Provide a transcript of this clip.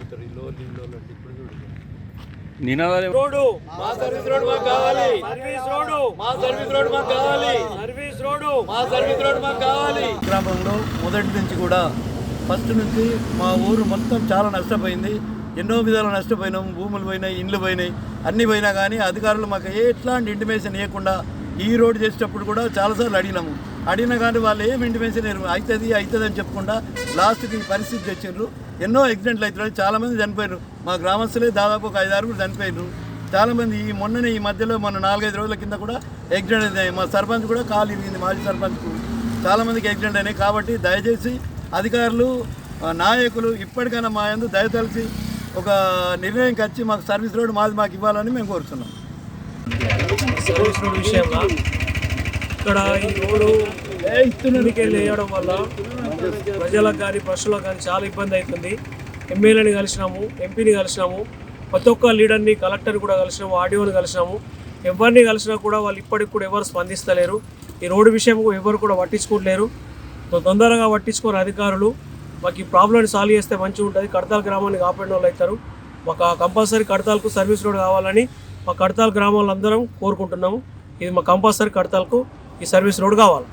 చెప్తారు ఈ లోన్ అంటే ఇప్పుడు నినాదాలు రోడ్డు మా సర్వీస్ రోడ్ మాకు కావాలి, సర్వీస్ రోడ్డు మా సర్వీస్ రోడ్ మాకు కావాలి, సర్వీస్ రోడ్డు మా సర్వీస్ రోడ్ మాకు కావాలి. గ్రామంలో మొదటి నుంచి కూడా ఫస్ట్ నుంచి మా ఊరు మొత్తం చాలా నష్టపోయింది. ఎన్నో విధాలు నష్టపోయినాం. భూములు పోయినాయి, ఇండ్లు పోయినాయి, అన్నీ పోయినా కానీ అధికారులు మాకు ఎట్లాంటి ఇంటిమేషన్ ఇవ్వకుండా ఈ రోడ్డు చేసేటప్పుడు కూడా చాలాసార్లు అడిగినా కానీ వాళ్ళు ఏం ఇంటిమేషన్ అవుతుంది అని చెప్పకుండా లాస్ట్కి పరిస్థితి తెచ్చిండ్రు. ఎన్నో యాక్సిడెంట్లు అవుతున్నాయి, చాలామంది చనిపోయారు. మా గ్రామస్తులే దాదాపు ఒక 5-6 చనిపోయారు. చాలామంది ఈ మధ్యలో మన 4-5 రోజుల కింద కూడా యాక్సిడెంట్ అయింది. మా సర్పంచ్ కూడా కాలు ఇరిగింది, మాజీ సర్పంచ్కు చాలామందికి యాక్సిడెంట్ అయినాయి. కాబట్టి దయచేసి అధికారులు, నాయకులు ఇప్పటికైనా మా యందు దయతలిసి ఒక నిర్ణయంకి వచ్చి మాకు సర్వీస్ రోడ్ మాకు ఇవ్వాలని మేము కోరుతున్నాం. సర్వీస్ రోడ్ విషయంగా ఇక్కడ ఈ రోడ్డు వేయడం వల్ల ప్రజలకు కానీ పశువులకు కానీ చాలా ఇబ్బంది అవుతుంది. ఎమ్మెల్యేని కలిసినాము, ఎంపీని కలిసినాము, ప్రతి ఒక్క లీడర్ని, కలెక్టర్ కూడా కలిసినాము, ఆర్డీఓని కలిసినాము. ఎవరిని కలిసినా కూడా వాళ్ళు ఇప్పటికి కూడా ఎవరు స్పందిస్తలేరు. ఈ రోడ్డు విషయం ఎవరు కూడా పట్టించుకోవట్లేరు. తొందరగా పట్టించుకోరు అధికారులు. మాకు ఈ ప్రాబ్లమ్ని సాల్వ్ చేస్తే మంచిగా ఉంటుంది. కడతాల్ గ్రామాన్ని కాపాడిన వాళ్ళు అవుతారు. ఒక కంపల్సరీ కడతాల్కు సర్వీస్ రోడ్ కావాలని మా కడతాల్ గ్రామాలందరం కోరుకుంటున్నాము. ఇది మా కంపల్సరీ కడతాల్కు ఈ సర్వీస్ రోడ్ కావాలి.